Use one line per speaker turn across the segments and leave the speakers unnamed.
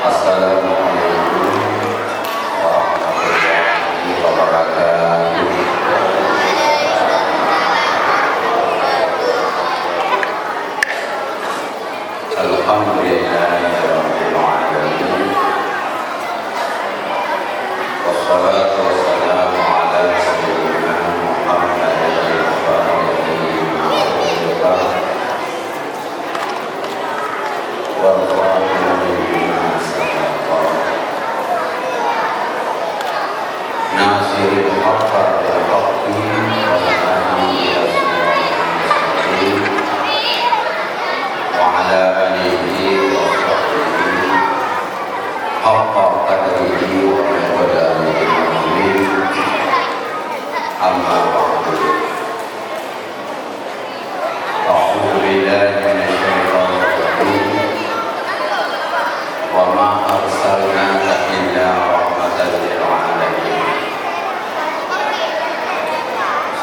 Assalamualaikum warahmatullahi wabarakatuh. Alhamdulillahirabbil alamin. Wassalatu wassalamu ala sayyidina Muhammadin wa alihi wa nasiril haqqa bil haqqi wa hadi ila siratal mustaqim wa ala alihi wa sahbihi haqqa qadrihi wa miqdarihi al-azim. Amma ba'du. A'udzu billahi minasy syaithanir rajim. Wa ma arsalnaka illa rahmatan lil alamin.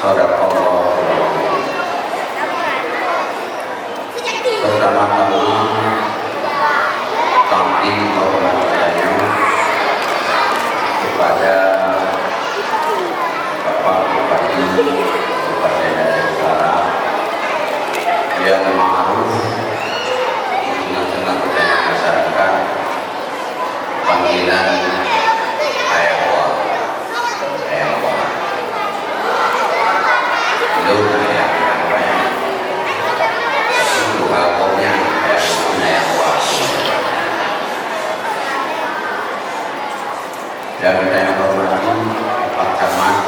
Sadaqallahu al-azim. Pertama-tama kami mengucapkan kepada Bapak Bupati Kabupaten Aceh Utara yang ma'ruf di tengah-tengah budaya masyarakat, panggilan Ayahwa. Itu dan saya hormati Pak Camat,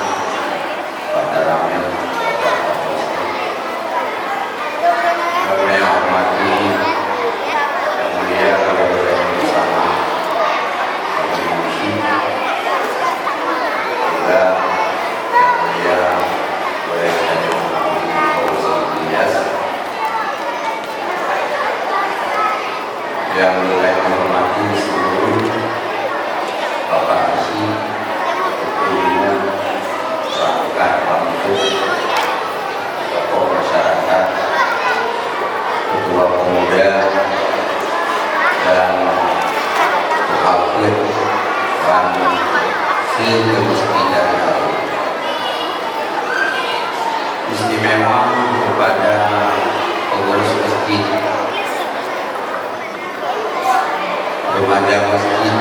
Pak Daramil, Bapak Kapolsek. Saya hormati yang mulia Ketua Bersama Pak Musi, juga yang mulia Oleh Tanjung Kapolsek Ilyas, yang saya hormati seluruh Bapak Musi, Ketua perangkat bangku, tokoh masyarakat, ketua pemuda, dan muhafid dan seluruh masjid dan tahu. Istimewa kepada pengurus masjid, remaja masjid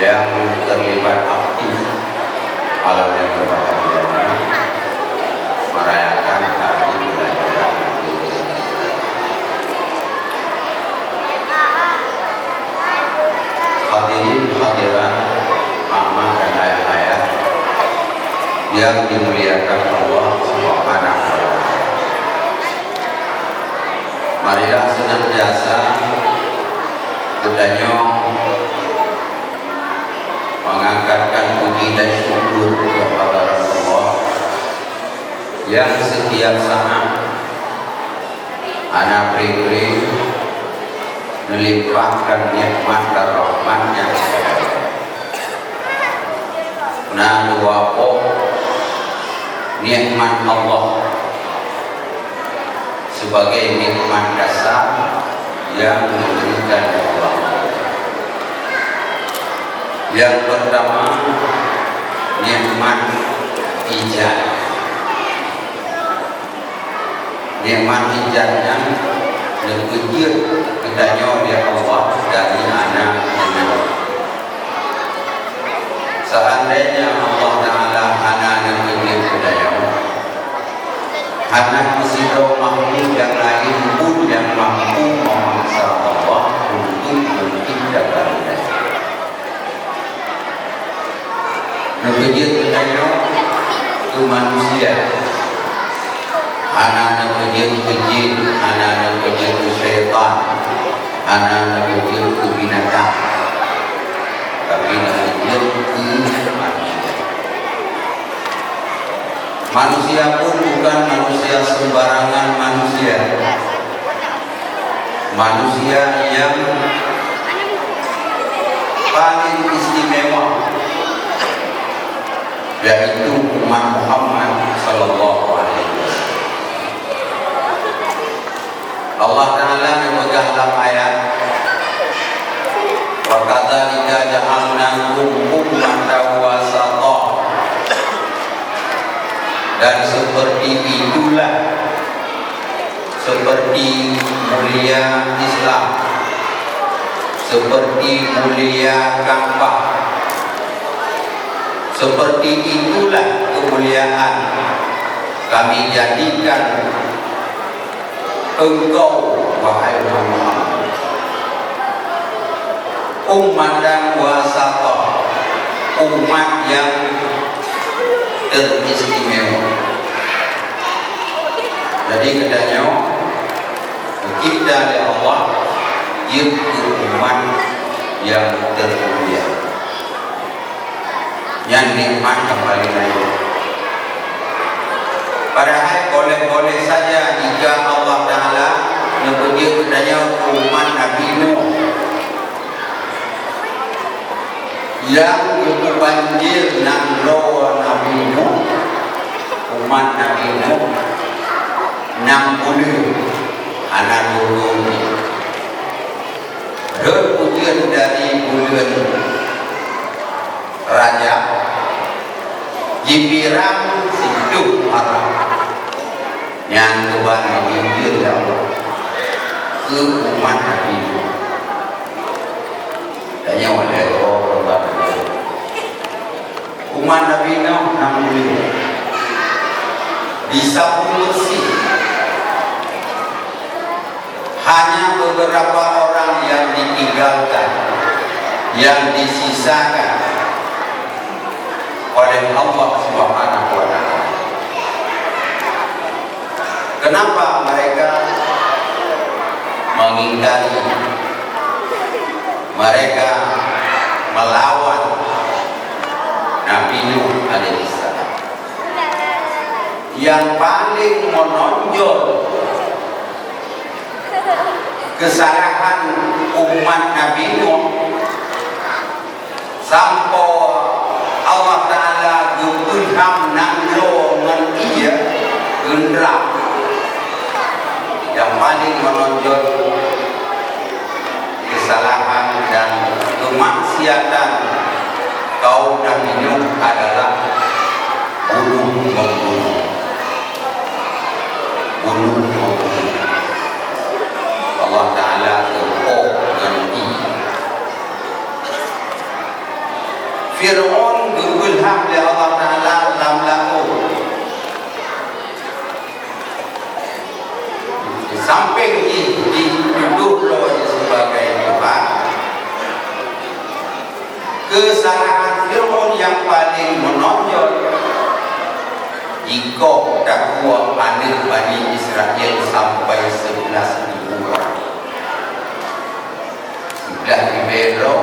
yang terlibat aktif hal yang berbahagia merayakan hari kelahiran hadirin hadirat mama dan ayah-ayah yang dimuliakan Allah Subhanahu wa taala. Marilah senantiasa kita mengangkatkan puji dan syukur kepada Allah yang setiap saat anak beri melimpahkan nikmat dan rahmatnya. Nah, wapo nikmat Allah sebagai nikmat dasar yang diberikan Allah. Yang pertama, nikmat ijazah. Nikmat ijazahnya dikujir kedanya oleh Allah dari anak anak. Seandainya Allah Ta'ala anak kujir kedanya, anak mesidau makhluk yang lain pun yang mampu memaksa Allah untuk menciptakan. Negeri kedanya itu manusia, anak negeri itu jin, anak negeri itu syaitan, anak negeri itu binatang, tapi negeri itu manusia. Manusia pun bukan manusia sembarangan manusia, manusia yang paling istimewa, yaitu umat Muhammad sallallahu alaihi wasallam. Allah Ta'ala memegang dalam ayat seperti itulah, seperti mulia Islam, seperti mulia Ka'bah, seperti itulah kemuliaan kami jadikan engkau wahai Muhammad ummatan wasata, umat yang teristimewa. Jadi katanya kita oleh Allah yaitu umat yang termulia, yang nikmat yang paling lain. Padahal boleh-boleh saja jika Allah Ta'ala menyebut katanya umat Nabi Nuh yang banjir nang lawa Nabi Nuh, umat Nabi Nuh nang bulu anak dulu ni berpujian dari bulan Raja Jibirang hidup Arab yang Tuhan menginjil Allah ke umat Nabi Nuh. Tanya oleh Allah, umat Nabi Nuh namanya disapu bersih. Hanya beberapa orang yang ditinggalkan, yang disisakan oleh Allah Subhanahu wa Ta'ala. Kenapa mereka mengingkari, mereka melawan Nabi Nuh alaihissalam? Yang paling menonjol kesalahan umat Nabi Nuh sampai Allah Ta'ala gempulham nanglo ngan iya gendrak. Yang paling menonjol kesalahan dan kemaksiatan kaum Nabi Nuh adalah bunuh-membunuh. Allah Ta'ala gempuk ganti. Fir'aun gempulham oleh Allah Ta'ala dalam laut. Sampai dituduh sebagai Tuhan. Kesalahan Fir'aun yang paling menonjol jika dakwa anak Bani Israel sampai 11.000 orang. Sudah dibelok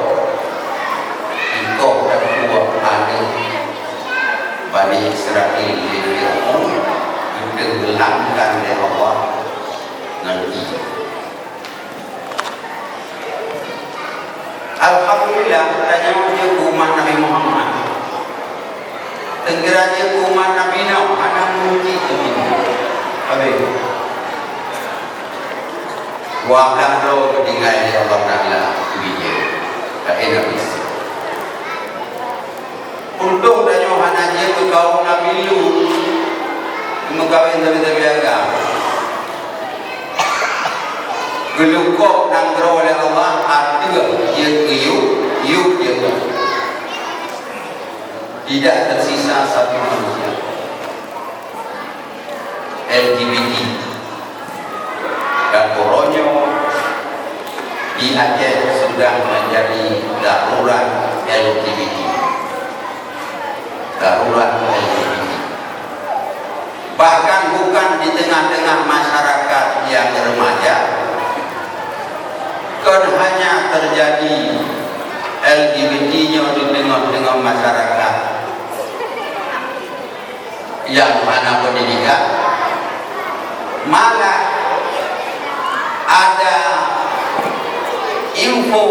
jika dakwa anak Bani Israel di Fir'aun ditenggelamkan oleh Allah nanti. Alhamdulillah tanya dia umat Nabi Muhammad, tenggeranya umat Nabi Nuh ada muji ini. Habis wablah roh ketinggalan Allah Ta'ala dia tak habis. Untung tanya hanya tu kaum Nabi Lut mengkawin tapi agak gelukok dan gerol oleh Allah ada dia yuk dia tidak tersisa satu manusia. LGBT dan Koronyo di Aceh sudah menjadi darurat LGBT. Darurat LGBT. Bahkan bukan di tengah-tengah masyarakat yang remaja, kan hanya terjadi LGBT-nya di tengah-tengah masyarakat yang mana pendidikan, malah ada info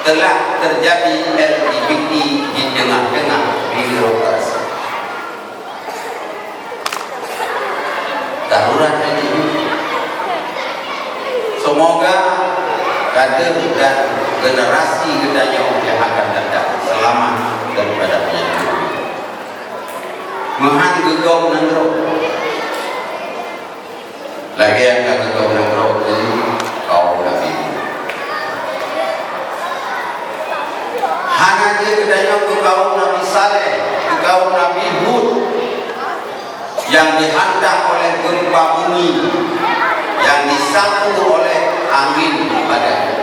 telah terjadi LGBT di tengah-tengah birokrasi. Darurat LGBT. Semoga kader dan generasi kedanya yang akan datang selamat daripada penyakit. gegom nangro. Lagi yang gegom nangro itu kaum Nabi. Hanya dia kedanya ke kaum Nabi Saleh, ke kaum Nabi Hud yang dihantam oleh gempa bumi, yang disapu oleh angin badai.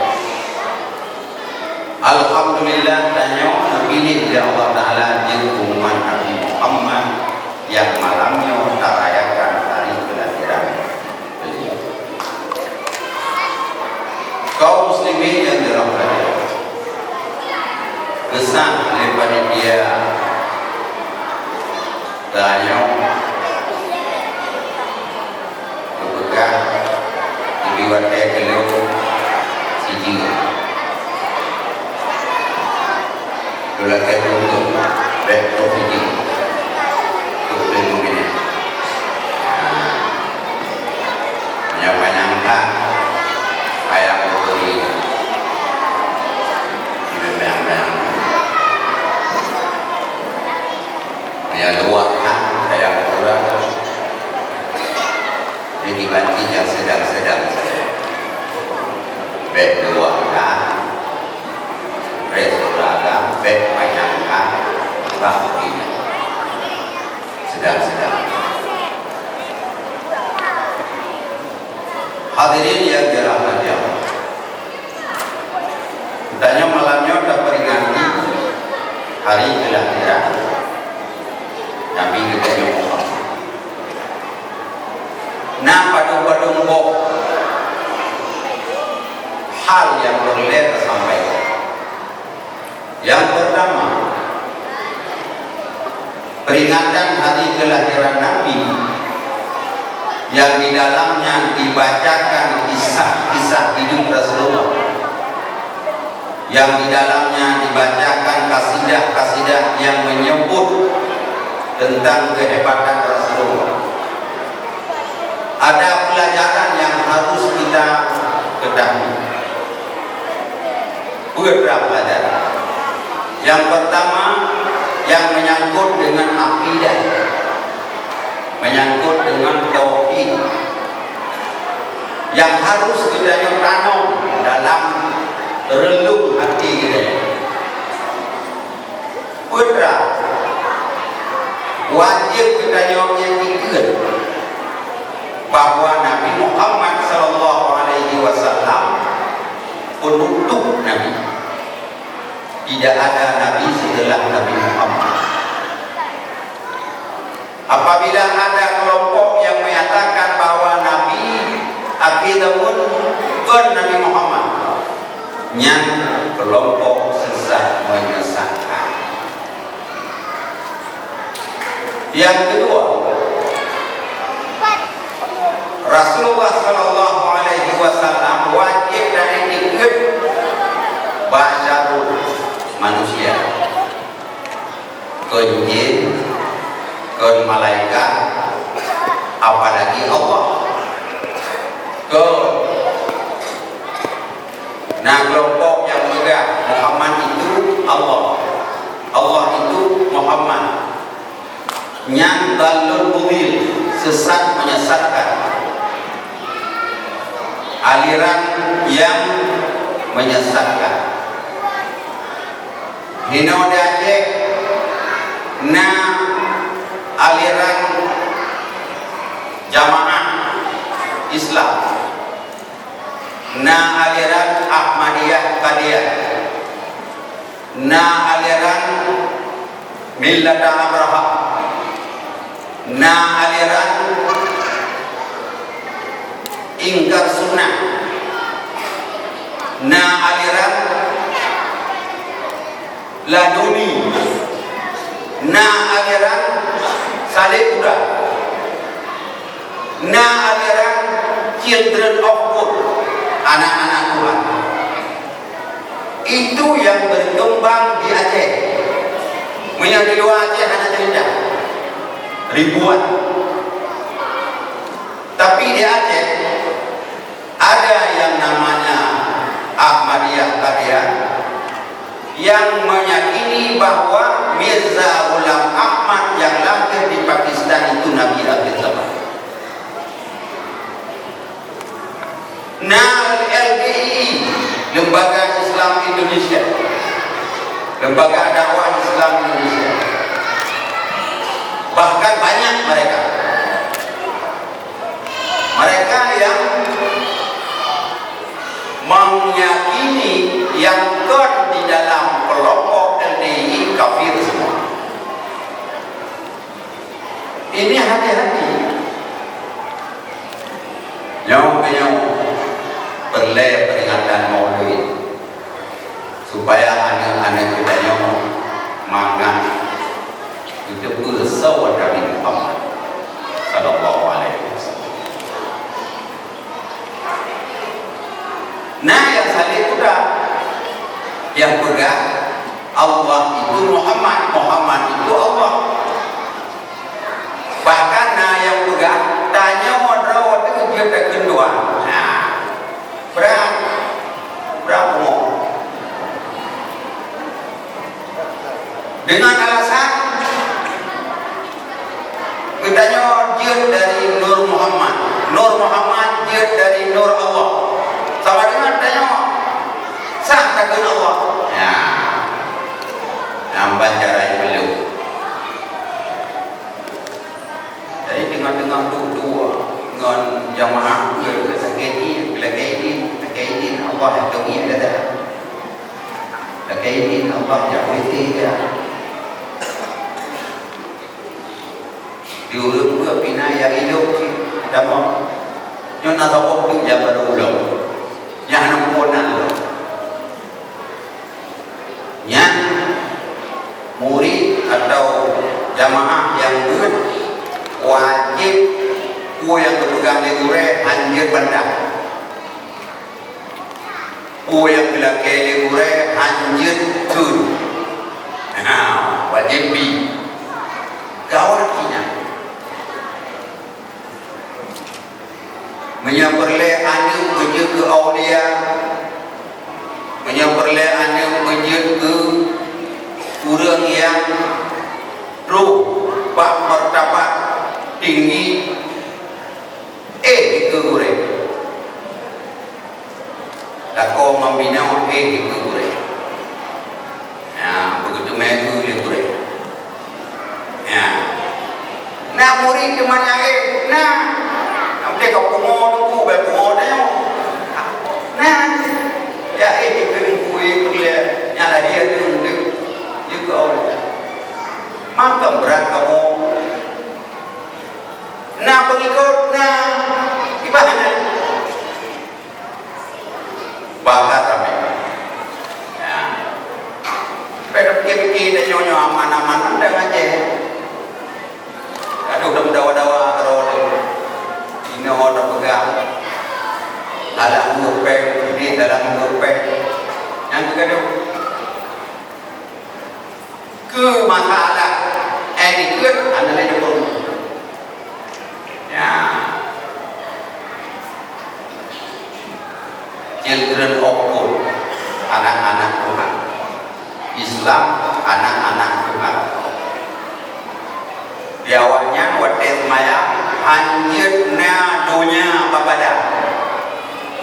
Alhamdulillah tanya dipilih oleh Allah Ta'ala di umat Nabi Muhammad yang malamnya merayakan hari kelahiran beliau. Kaum muslimin yang dirahmati, kesan daripada dia tanya kepegang dibuat kelio siji dolakan untuk laptop ini untuk ini menyangka ayam beri dibayang-bayang ya luak ayam kurang jadi banci yang sedang-sedang bed luak restoran bed menyangka bahwa sedang-sedang. Hadirin yang dirahmati Allah, tanya malamnya kita peringati hari kelahiran Nabi kita Muhammad. Nah pada hal yang boleh disampaikan. Yang pertama, peringatan hari kelahiran Nabi yang di dalamnya dibacakan kisah-kisah hidup Rasulullah, yang di dalamnya dibacakan kasidah-kasidah yang menyebut tentang kehebatan Rasulullah. Ada pelajaran yang harus kita ketahui. Beberapa pelajaran. Yang pertama, yang menyangkut dengan akidah, menyangkut dengan tauhid, yang harus kita tanam dalam relung hati kita. Putra, wajib kita yakin bahwa Nabi Muhammad SAW penutup Nabi. Tidak ada Nabi setelah Nabi Muhammad. Apabila ada kelompok yang menyatakan bahwa Nabi akidahun bukan Nabi Muhammad, yang kelompok sesat menyesatkan. Yang kedua, Rasulullah SAW wajib dari dikit basyarul manusia, ke jin, ke malaikat, apalagi Allah. Nah kelompok yang megah Muhammad itu Allah, Allah itu Muhammad, yang dalul mudil, sesat menyesatkan, aliran yang menyesatkan. Hino Aceh, na aliran jamaah Islam, na aliran Ahmadiyah Qadiyah, na aliran Millat Abraha, na aliran ingkar sunnah, na aliran laduni, na aliran salibura, na aliran children of God, anak-anak Tuhan. Itu yang berkembang di Aceh. Yang di luar Aceh hanya cerita ribuan. Tapi di Aceh ada yang namanya Ahmadiyah Qadiyah, yang meyakini bahwa Mirza Ghulam Ahmad yang lahir di Pakistan lembaga dakwah Islam Indonesia. Bahkan banyak mereka yang meyakini yang di dalam kelompok LDI kafir semua. Ini hati-hati. Nyong perle peringatan Maulid supaya anak-anak kita nyong mangan itu bersawat Nabi Muhammad sallallahu alaihi wasallam. Nah, yang salih sudah yang pegang Allah itu Muhammad, Muhammad itu Allah. Bahkan yang pegang tanya modal itu dia kedua. Nah, berapa mau? Dengan alasan katanya dia dari Nur Muhammad, Nur Muhammad dia dari Nur Allah. Sama dengan tanya sah takkan Allah. Ya, nampak cara belum. Jadi dengan dua dengan jamaah ke sakiti, lagi Allah yang tunggu ada. Lagi Allah yang witi ya. Diurut ke pina yang hidup sih, dah mau. Nyon atau kopi yang berulang, yang nampunan, yang murid atau jamaah yang ber wajib yang berpegang di gure anjir bandar, yang dilakai di gure anjir tun, wajib bi, kawarkinya. Menyaperle anu menyebut ke aulia, menyaperle anu menyebut ke orang yang ruh bak martabat tinggi itu gure. Tak kau membina itu gure. Ya, begitu maju di gure. Ya. Nah, murid cuma yang nah dia kau kumon dah. Nah, ya itu kue kuliah nyala dia tu dia kau. Maka berat kamu. Nah pengikut ibadah bakat kami. Ya, pada pikir dan nyonya aman-aman anda aja. Aduh dah dawa-dawa kalau ini orang pegang dalam ngupek ini dalam ngupek yang kedua ke masalah etiket adalah itu ya children of God, anak-anak Tuhan. Islam anak-anak Tuhan. Jawabnya wadah maya anjirna dunia babada.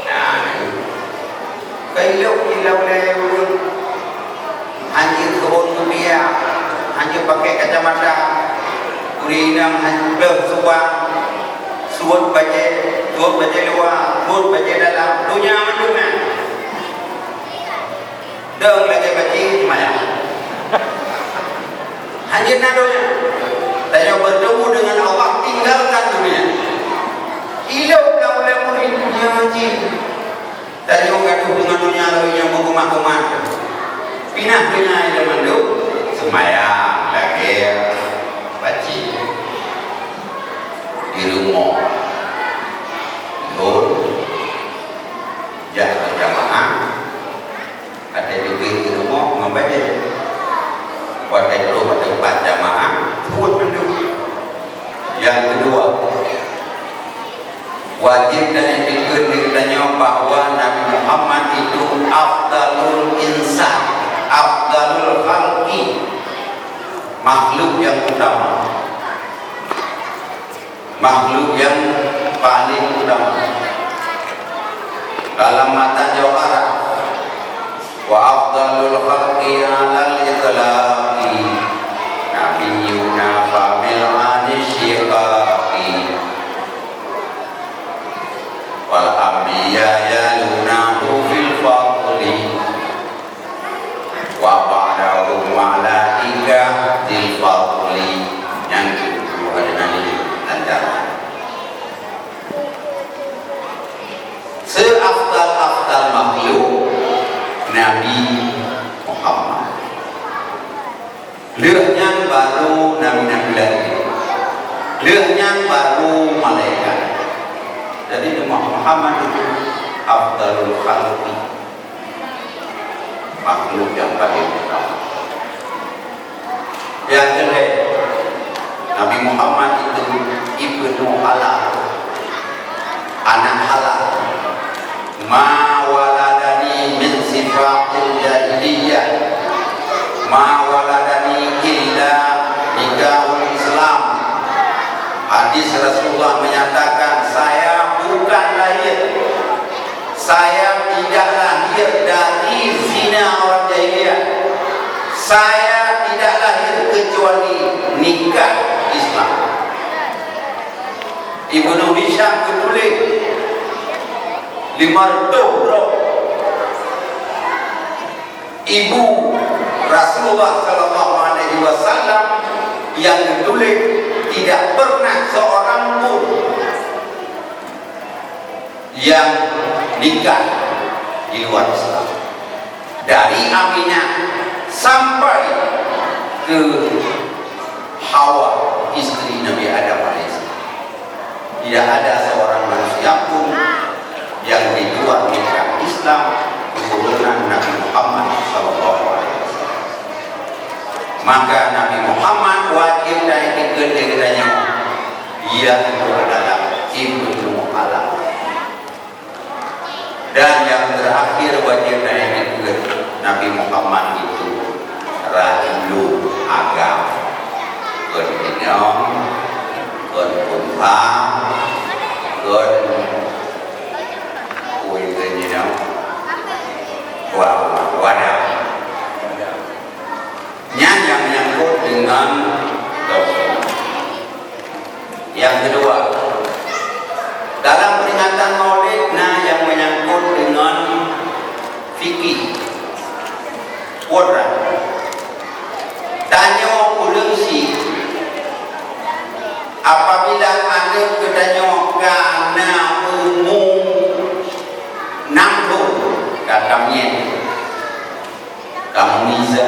Nah, kalau lewat anjir kebun dunia, anjir pakai kacamata, urinam anjir suat baca luar, suat baca dalam dunia mana? Deng lagi baca maya. Anjirna dunia. Tanya bertemu dengan Allah, tinggalkan dunia. Ilau kau oleh muridnya haji. Tanya gaduh dengan dunia lalu yang mengumah-umah. Pinah dunia yang mandu, semayang lagi baca di rumah. Lur, jaga jamaah. Ada juga di rumah membaca. Pada rumah tempat jamaah. Yang kedua, wajib dan dikatakan bahwa Nabi Muhammad itu afdalul insan, afdalul khalqi, makhluk yang utama, makhluk yang paling utama dalam mata Jawa Arab. wa afdalul khalqi alal itlaqi nabiyuna famil anisyiqaqi wal anbiya yalunahu fil fadli wa ba'dahu malaika dil fadli. Yang kedua adalah antara seafdal-afdal makhluk Nabi Muhammad. Leuhnya baru Nabi-Nabi lagi, leuhnya baru malaikat. Jadi Muhammad itu afdalul khalqi, makhluk yang paling utama. Yang kedua, Nabi Muhammad itu ibnu halal, anak halal. Ma waladani min sifatil jahiliyah, ma waladani illa nikahul Islam. Hadis Rasulullah menyatakan, saya bukan lahir, saya tidak lahir dari zina orang jahiliyah, saya tidak lahir kecuali nikah Islam. Ibnu Hisham menulis ibu Rasulullah sallallahu alaihi wasallam yang menulis tidak pernah seorang pun yang nikah di luar Islam, dari Aminah sampai ke Hawa, istri Nabi Adam alaihissalam. Tidak ada seorang manusia pun yang di luar nikah Islam keturunan Nabi Muhammad sallallahu alaihi wasallam. Maka Nabi Muhammad wajib dan dikendalikannya, ia itu adalah ibnu alam. Dan yang terakhir wajib dan dikendalikan Nabi Muhammad itu rahilu agama. Kenyong, kepunpang, wadah. Yang menyangkut dengan tauhid. Yang kedua, dalam peringatan Maulid, yang menyangkut dengan fikih. Orang tanya ulang si, apabila ada ketanya karena umum nampu katamnya kamu bisa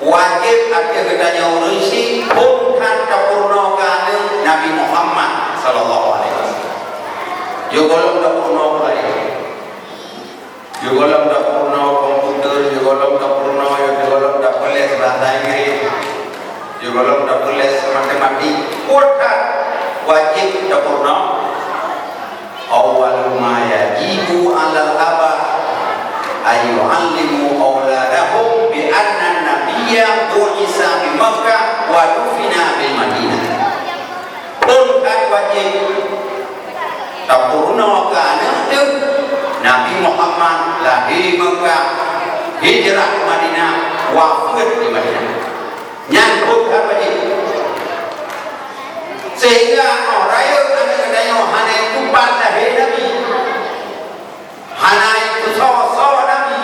wajib ada ketanya ulang si bukan kapurno kana Nabi Muhammad sallallahu alaihi wasallam. Yo golong kapurno lagi, yo golong kapurno komputer, yo golong kapurno, yo golong dapeles bahasa Inggris, yo golong dapeles matematik. Kuat wajib kapurno. Awal ma yajibu 'alal aba ayyu'allimu auladahum bi anna nabiyya bu'isa bi Makkah wa dufina bil Madinah. Bukan wajib kapurno kana Nabi Muhammad lahir di Makkah, hijrah ke Madinah, wafat di Madinah. Nyangkut apa ini? Sehingga orang yang ada hana itu pada Nabi, hana itu sosok Nabi,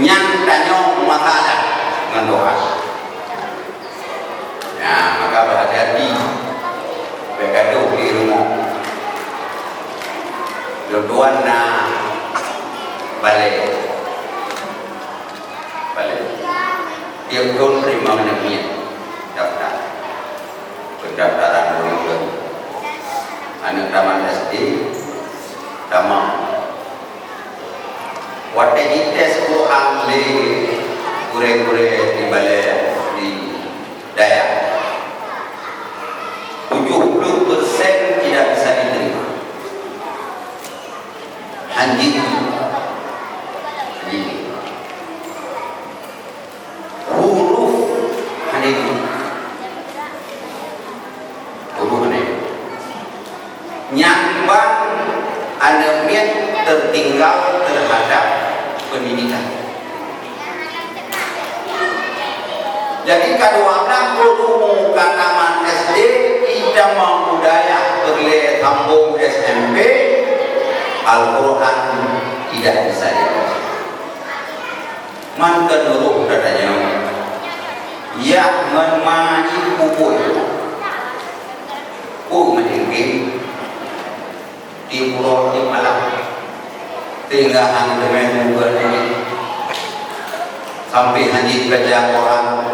yang tanya masalah dengan doa. Nah, maka berhati-hati bergaduh di rumah. Dua-dua balik. Dia belum terima menemui daftar pendaftaran murid anak taman SD tamam. Waktu ini tes Quran le gure-gure di balai di Dayak 70% tidak bisa diterima. Anjing huruf anjing huruf anjing nyambang anemia tertinggal terhadap pendidikan. Jadi kadang-kadang kudu kataman SD kita membudaya berle tambung SMP Al-Quran tidak bisa dibaca. Mantan dulu katanya ya menmaji pukul meninggi di pulau di Malang tinggahan dengan bukan ini sampai haji kerja orang.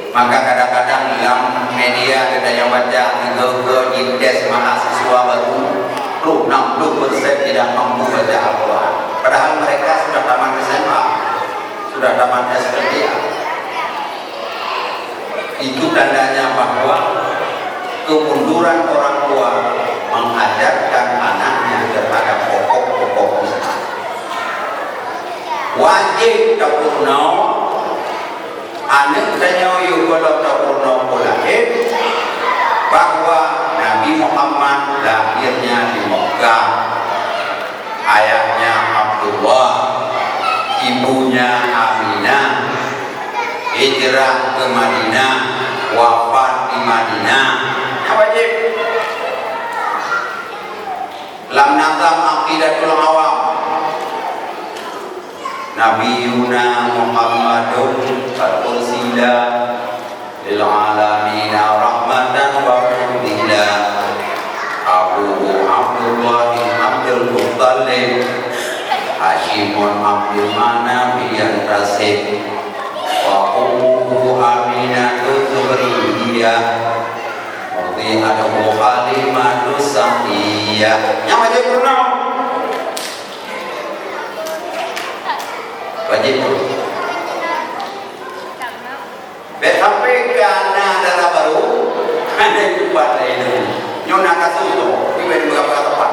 Maka kadang-kadang dalam media kita yang baca ke indeks mahasiswa baru 60% tidak mampu baca Al-Quran, padahal mereka sudah tamat SMA, sudah tamat SPT. Itu tandanya bahwa kemunduran orang tua mengajarkan anaknya terhadap pokok-pokok Islam. Wajib tapurno anak tanya yukola tapurno polahir bahwa Nabi Muhammad lahirnya di Mekah, ayahnya Abdullah, ibunya Aminah, hijrah ke Madinah, wafat di Madinah. Wajib lam nazam aqidatul awam Nabiyuna Muhammadun qad ursila lil alamin rahmatan wa huda Abu Abdullah bin Abdul Muttalib Hashimun Abdul Manaf bin Tasib wa ummuhu Aminatu Zuhriyah Murti adamu Halimatu Sa'diyah. Yang wajib pernah wajib sampai karena darah baru ada tempat lain nyona kasus itu ibu berapa tempat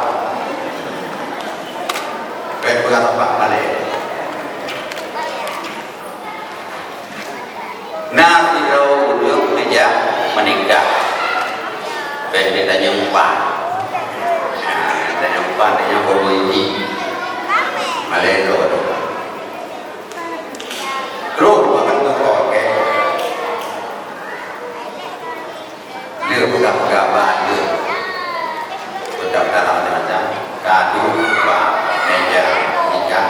berapa tempat balik. Nah kita udah kerja menikah tanya umpan tanya umpan tanya ini Malendo terus makan berkok dia budak-budak dia budak-budak macam kadu meja nikah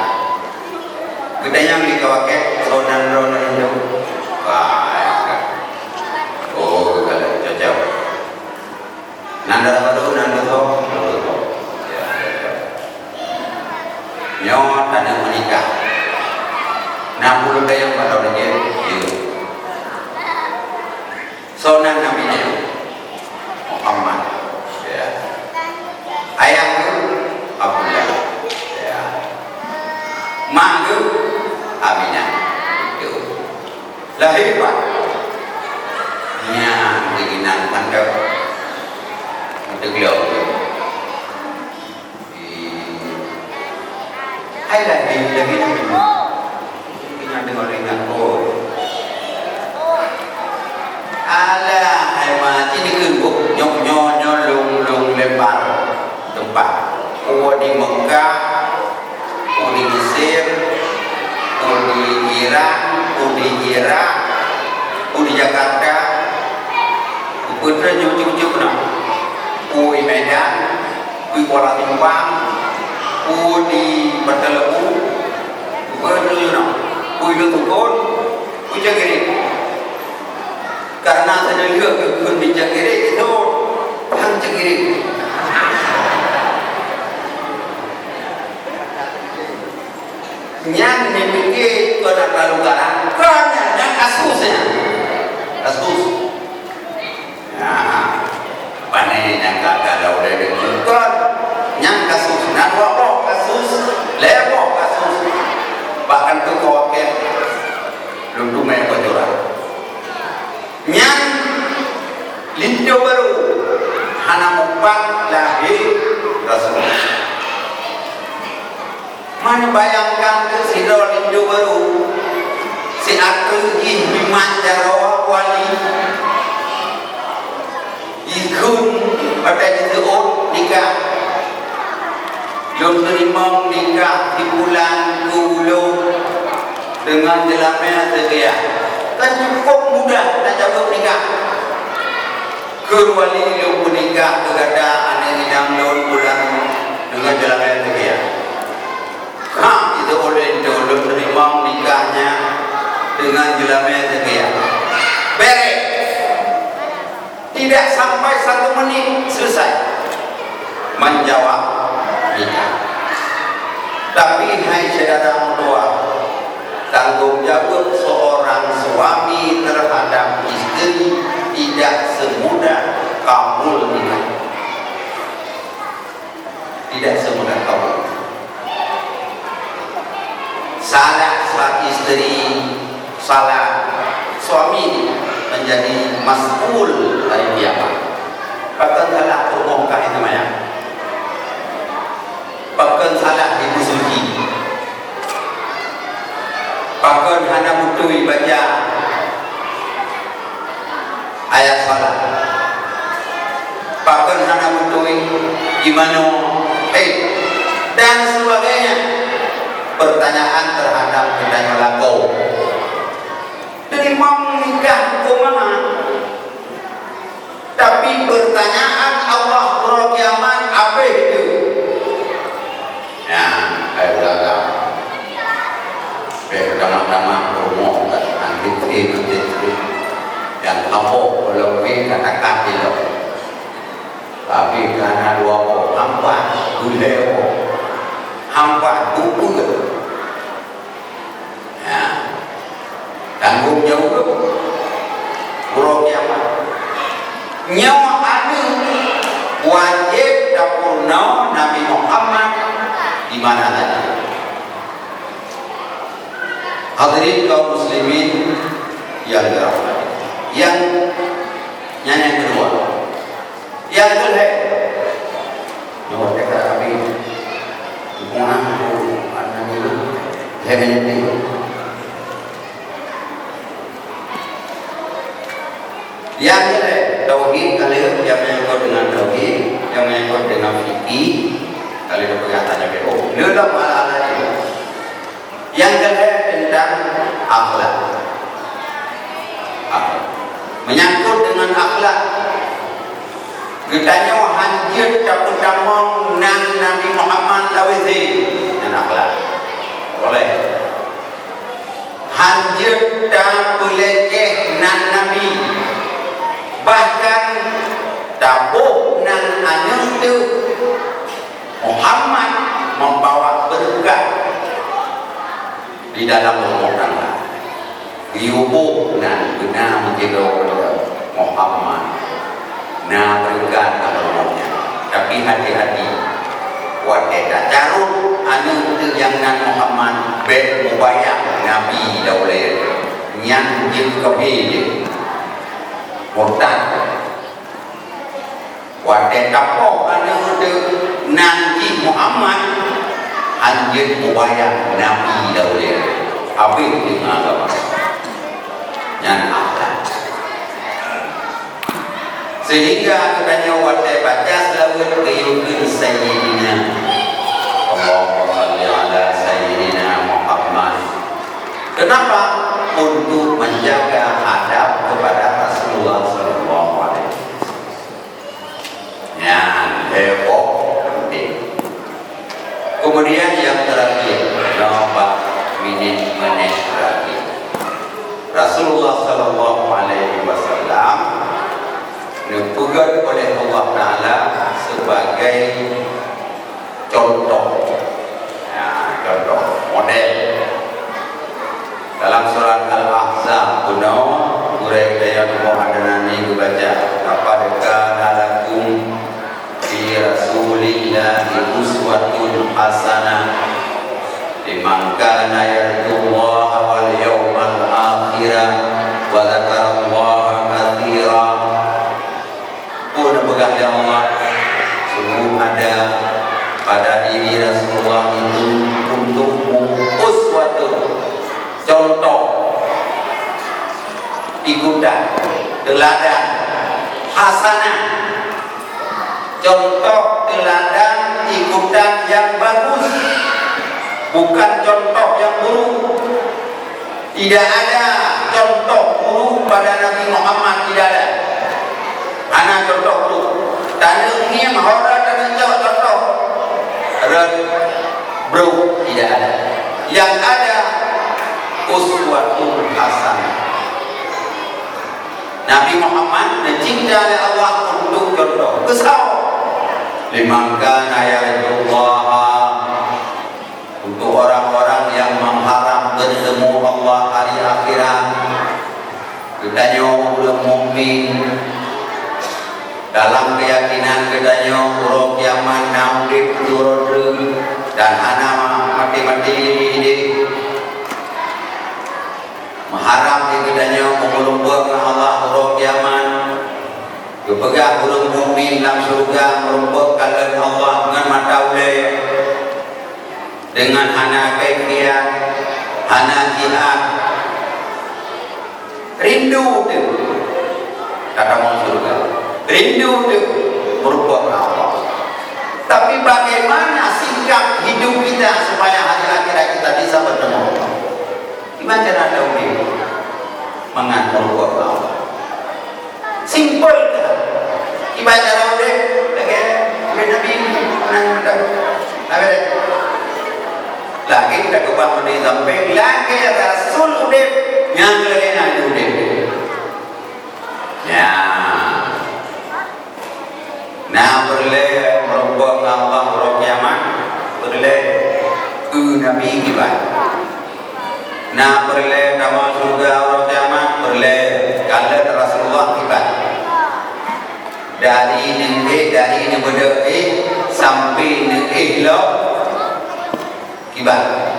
kita yang dikawaket ronan-ronan itu oh kalau cocok nanda baru nanda toh nyawa tanah menikah. Nah, belum yang pada orang itu. Sonan namanya Muhammad. Ya. Ayahku Abdullah. Ya. Manggu Aminah. Itu. Lahir Pak. Nya diginan mandap. Deglok. Hai lagi dengar ingat ala hemat ini kebuk nyok lung lebar tempat di Mekah, di Mesir, di Iran, di Irak, di Jakarta, putra nyucuk nak, di Medan, di Kuala Lumpur, di Batalebu, di nak. Kuih tukun, kuih jagiri. Karena saya lihat kun di jagiri itu hang jagiri. Yang dimiliki kena lalu kanan, kerana yang kasusnya, kasus. Nah, panen yang kagak ada oleh dengan yang kasus, nak apa kasus, lepo kasus. Bahkan tu kawakir belum dumai kojoran yang lindu baru hana mukbang lahir Rasulullah. Mana bayangkan ke sidol lindu baru si atul biman jarawa wali ikun pada jituun nikah Jom terima nikah di bulan Kulu dengan jelamnya sedia. Kan cukup mudah nak cabut nikah. Kecuali lu menikah berada anak hidang daun bulan dengan jelamnya sedia. Itu oleh jom terima nikahnya dengan jelamnya sedia. Beres. Tidak sampai 1 menit selesai menjawab nikah. Tapi hai saudara mertua, tanggung jawab seorang suami terhadap istri tidak semudah kabul nikah. Tidak semudah kabul. Salah istri, salah suami menjadi mas'ul hari kiamat. Bahkan salah terbongkar itu namanya. Bahkan salah dimusuhi. Bahkan hanya butuh baca ayat salat. Bahkan hanya butuh gimana dan sebagainya. Pertanyaan terhadap kita laku. Jadi mau nikah kemana? Tapi pertanyaan Allah pro kiamat apa itu? Ya, ayo dalam. Pertama-tama rumah dan antri yang kapok lebih kata-kata itu. Tapi karena dua hampa guleo, hampa buku itu. Ya, tanggung jawab pro kiamat. Nyawa ada wajib dapurna Nabi Muhammad di mana saja. Hadirin kaum muslimin yang dirahmati. Yang kedua, yang kedua, nomor tiga kami dukungan anak itu lebih. Yang kedua, tauhid kali yang menyangkut dengan tauhid, yang menyangkut dengan fikih, kali itu perkataannya beo. Dalam hal-hal itu. Yang kedua tentang akhlak. Menyangkut dengan akhlak. Kitanya hanjir tak pertama nan Nabi Muhammad lawizi dan akhlak. Boleh. Hanjir tak peleceh nan Nabi. Bahkan tabuk nan anak itu Muhammad membawa berkat di dalam rumah tangga. Diubuk dan benar menjaga Muhammad. Nah berkat rumahnya. Tapi hati-hati. Wadai carut anu itu yang nan Muhammad ben mubayang Nabi dauleh yang jin kebih murtad. Wadai kapok anu itu nanti Muhammad anjir mubayang Nabi dauleh. Habis dengan agama yang akhlak. Sehingga katanya wadai baca selalu keyukin Sayyidina Allahumma salli ala Sayyidina Muhammad. Kenapa? Untuk menjaga adab kepada Rasulullah sallallahu alaihi wasallam. Yang heboh penting. Kemudian yang terakhir, nomor menit terakhir. Rasulullah sallallahu alaihi wasallam dipugat oleh Allah Ta'ala sebagai contoh, ya, contoh model. Dalam surat Al-Ahzab kuno urang daya Muhammadanani dibaca apa kana lakum fi rasulillahi uswatun hasanah liman kana yarjullaha wal yawmal akhirah wa dzakarallaha katsiran. Pegang ya Allah, sungguh ada pada diri Rasulullah itu untukmu uswatun, contoh ikutan, teladan hasanah, contoh teladan ikutan yang bagus, bukan contoh yang buruk. Tidak ada contoh buruk pada Nabi Muhammad, tidak ada. Ana contoh buruk. Tanda ini mahora dan jawab contoh. Buruk tidak ada. Yang ada uswatun hasanah. Nabi Muhammad dicipta oleh Allah untuk contoh. Kesal. Liman kana yarjullaha, untuk orang-orang yang mengharap bertemu Allah hari akhirat. Kedanya orang mukmin dalam keyakinan kedanya orang kiamat naudip turun dan anak mati-mati hidup. Mengharap di kedanya mengelumpur Allah orang kiamat. Kepegang orang mukmin dalam surga melumpur kalian Allah dengan mata ulai, dengan anak kaifiat, anak jihad. Rindu tu kata orang surga, rindu tu merupakan Allah. Tapi bagaimana sikap hidup kita supaya hari akhirat kita bisa bertemu Allah? Gimana cara Nabi mengatur Allah? Simple kan? Gimana cara Nabi? Nabi lagi kita kebang di sampai lagi Rasul udah yang lagi nanti udah. Ya, nah boleh merubah Allah orang kiamat, boleh Nabi gimana? Nah boleh nama surga orang kiamat, boleh kalau Rasulullah gimana? Dari ini berdiri sampai negeri lo gimana?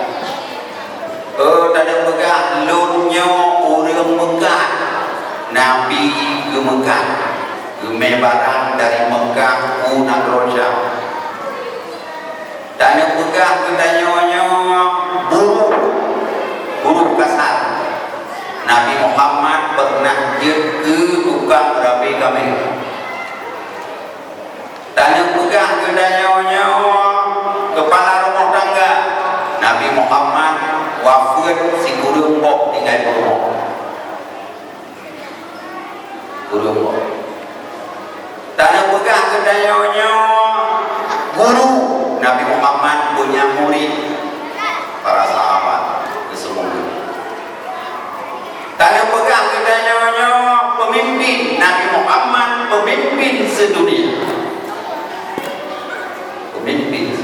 Tanda Mekah lunyo orang Mekah, Nabi ke Mekah, kemebaran dari Mekah unak roja. Tanda Mekah kita nyonya buruk kasar. Nabi Muhammad pernah ke tukang rapi kami. Tanya pegang kedanya kepala rumah tangga. Nabi Muhammad wafat si kurung bok tinggal rumah. Kurung bok. Tanya pegang kedanya guru. Nabi Muhammad punya murid, para sahabat kesemuanya. Tanya pegang kedanya pemimpin. Nabi Muhammad pemimpin sedunia. Pemimpin.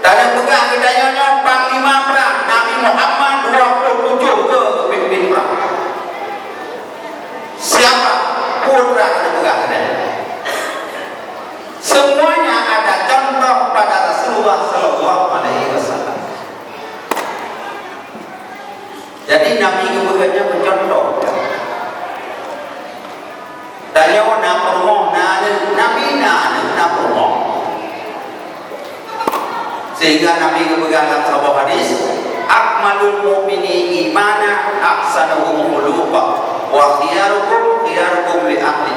Tanda pegang kedayanya panglima perang. Nabi Muhammad 27 ke pemimpin perang. Siapa? Putra tanda pegang kedayanya. Semuanya ada contoh pada Rasulullah Sallallahu Alaihi Wasallam. Jadi Nabi kebegarannya mencontoh. Tanya nak permoh, Nabi nak permoh. Sehingga Nabi kepegang dalam sebuah hadis, akmalul mu'mini imana ahsanuhum khuluqa wa khiyarukum li ahli.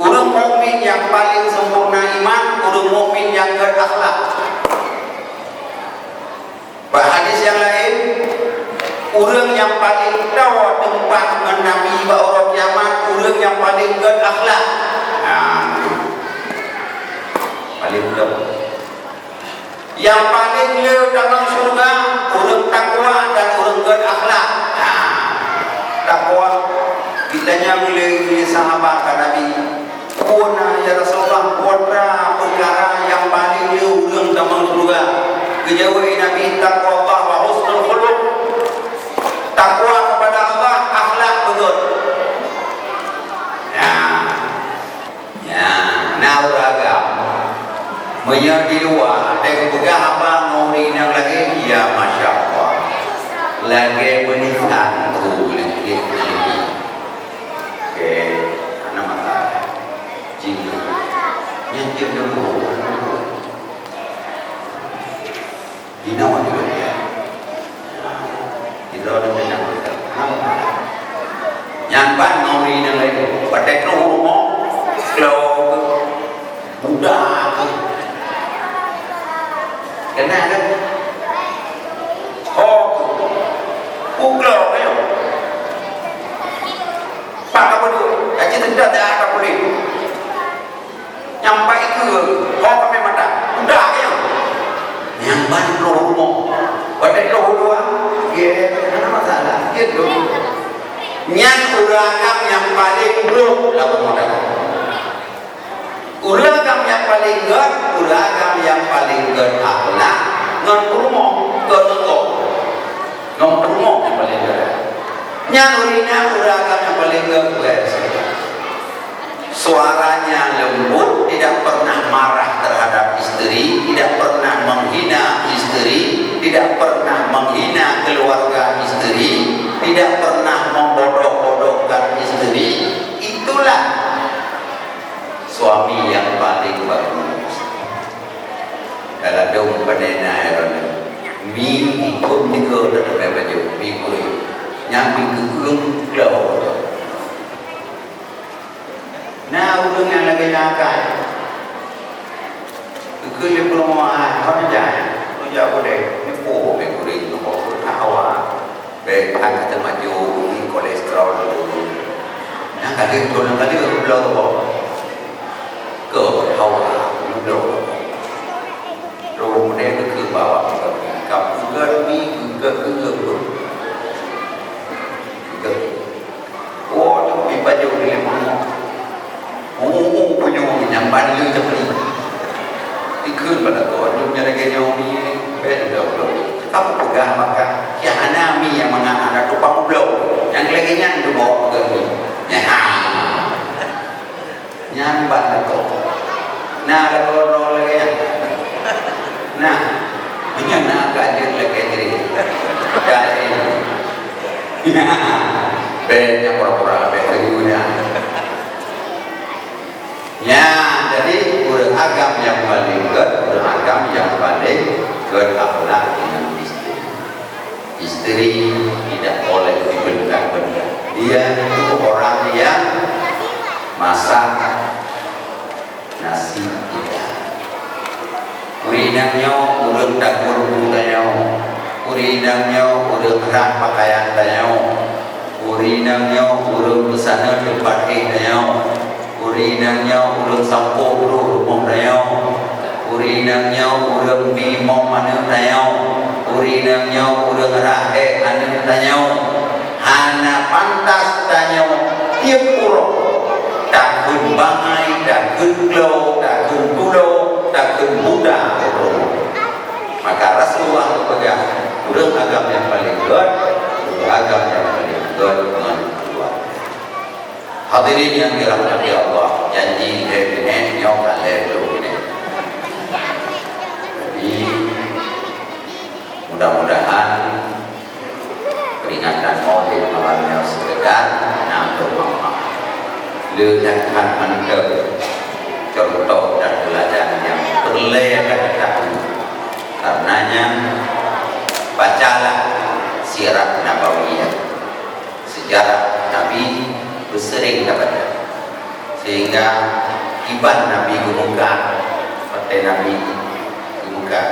Orang mukmin yang paling sempurna iman, orang mukmin yang berakhlak. Pada hadis yang lain, orang yang paling tahu tempat Nabi orang kiamat, orang yang paling berakhlak. Paling tahu. Yang paling lewat dalam surga orang takwa dan orang berakhlak. Takwa bilanya mulai sahabat Nabi, "Kuna ya Rasulullah, putra perkara yang paling lewat dalam surga." Kejauhi Nabi takwa Allah wa husnul khuluq. Takwa kepada Allah, akhlak betul. Nah beragam. Menjadi dua, ada kepegang apa ngori yang lagi, ya Masya Allah. Lagi meningkat tu lagi. Oke, karena mata jika nyakir dulu. Dinawan juga ya. Kita ada banyak kita. Yang ban ngori yang lagi, pada rumah, kalau mudah sedar dah ada boleh nyampai ke kau kami mata udah ya yang ban rumah pada doang ya ada masalah gitu yang uragam yang paling buruk lalu modal uragam yang paling gak uragam yang paling gak akhlak ngon rumah ke nengok ngon rumah yang paling gak yang uragam yang paling gak suaranya lembut, tidak pernah marah terhadap istri, tidak pernah menghina istri, tidak pernah menghina keluarga istri, tidak pernah membodoh-bodohkan istri. Itulah suami yang paling bagus. Kalau dong padena mi ikut tiga dan baju mi kulit, nyambi keung klau. Nah, ulang yang lagi nakai. Kulit peluang, orang jangan, orang jauh boleh. Ini poh, kulit tu poh, tawa. Baik, angkat maju, kolesterol dulu. Nah, kali tu belau tu poh. Ke tawa, belau. Rumah dia ke bawah, kamu germi, ke. Oh, tapi baju dia mana? Punya yang bandel seperti ikut pada tuan dunia negara ini beda belum kamu pegang maka yang anami yang menganak ada tukang belum yang lainnya itu bawa ke ni nyambat itu nah ada kalau lagi nah ini nak kajian lagi jadi dari ini beda pura-pura beda guna ya, jadi beragam yang paling beragam yang paling berakhlak dengan istri. Istri tidak boleh diberikan benda. Dia itu orang yang masak nasi kita. Urinannya urut dapur budaya, urinannya urut kerak pakaian daya, urinannya urut busana tempat daya. Urinannya urut sampo urut rumah daya, urinannya urut bimong mana daya, urinannya urut rahe anu daya, hana pantas daya tiap urut, takun bangai, takun glow, takun tulo, takun buddha urut. Maka Rasulullah pegang urut agama yang paling kuat, agama yang paling kuat dengan hadirin yang dirahmati Allah, janji ini yang kalian ini. Jadi mudah-mudahan peringatan Maulid malamnya sekedar yang bermanfaat. Letakkan mantap contoh dan pelajaran yang berlebihan tahu. Karenanya bacalah sirah nabawiyah, sejarah Nabi sering dapat sehingga iban Nabi gemuka partai Nabi gemuka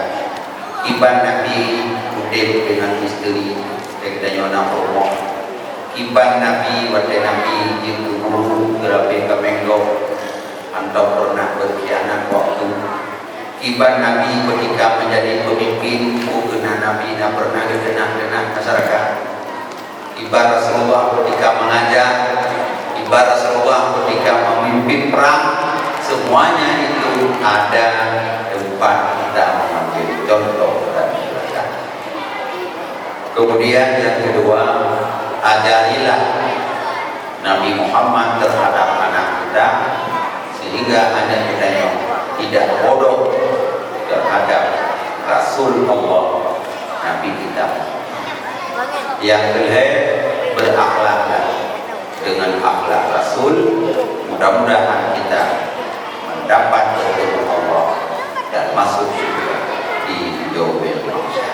iban Nabi udip dengan istri kedanya orang rumah iban Nabi partai Nabi itu guru gerapi kemenggo antau pernah berkhianat waktu iban Nabi ketika menjadi pemimpin bukan Nabi dan pernah dikenang masyarakat iban Rasulullah ketika mengajar ibarat Rasulullah ketika memimpin perang semuanya itu ada tempat kita mengambil contoh dan pelajaran. Kemudian yang kedua, ajarilah Nabi Muhammad terhadap anak kita sehingga anak kita yang tidak bodoh terhadap Rasul Allah Nabi kita. Yang kedua, berakhlaklah dengan akhlak Rasul. Mudah-mudahan kita mendapat bertemu Allah dan masuk surga di yaumil mahsyar.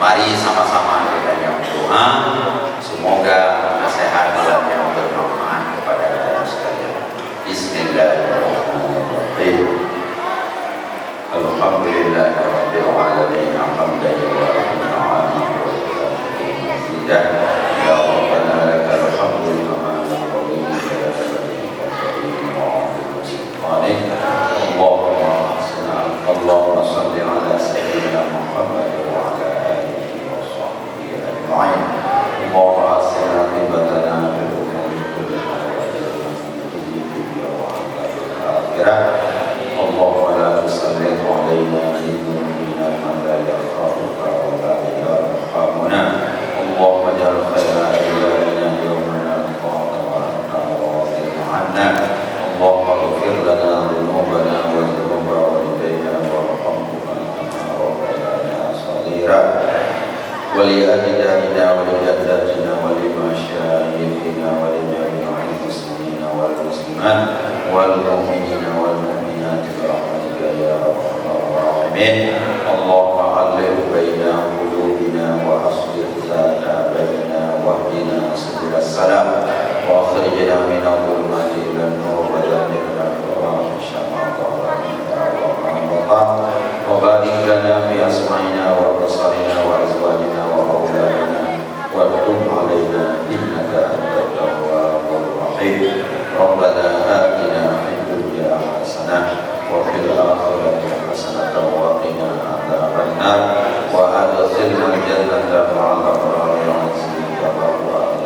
Mari sama-sama kita berdoa semoga nasihat malam yang bermanfaat kepada kita sekalian. Bismillahirrahmanirrahim. Alhamdulillahirabbil alamin. Alhamdulillahirabbil alamin. Ya Rabbana lakal hamdu kama yanbaghi li jalali wajhika الآخرة. اللهم لا تسلط علينا بذنوبنا من لا يخافك ولا يرحمنا. اللهم اجعل خير أيامنا يوم نلقاك وأنت راض عنا. اللهم اغفر لنا ذنوبنا وذنوب والدينا وارحمهما كما ربيانا صغيرا. ولأجدادنا ولجداتنا ولمشايخنا ولجميع المسلمين والمسلمات والمؤمنين والمؤمنات برحمتك يا أرحم الراحمين. اللهم ألف بين قلوبنا وأصلح ذات بيننا واهدنا سبل السلام وأخرجنا من الظلمات إلى النور وذكرنا بفواحش ما ظهر منها وما بطن. وبارك لنا في أسماعنا وأبصارنا وأزواجنا وأولادنا وتب علينا إنك أنت التواب الرحيم. ربنا آتنا في الدنيا حسنة وفي الآخرة حسنة وقنا عذاب النار وأدخلنا الجنة مع الأبرار عزيزك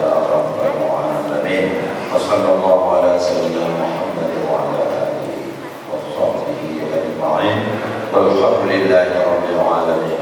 يا رب العالمين. وصلى الله على سيدنا محمد وعلى آله وصحبه أجمعين والحمد لله رب العالمين.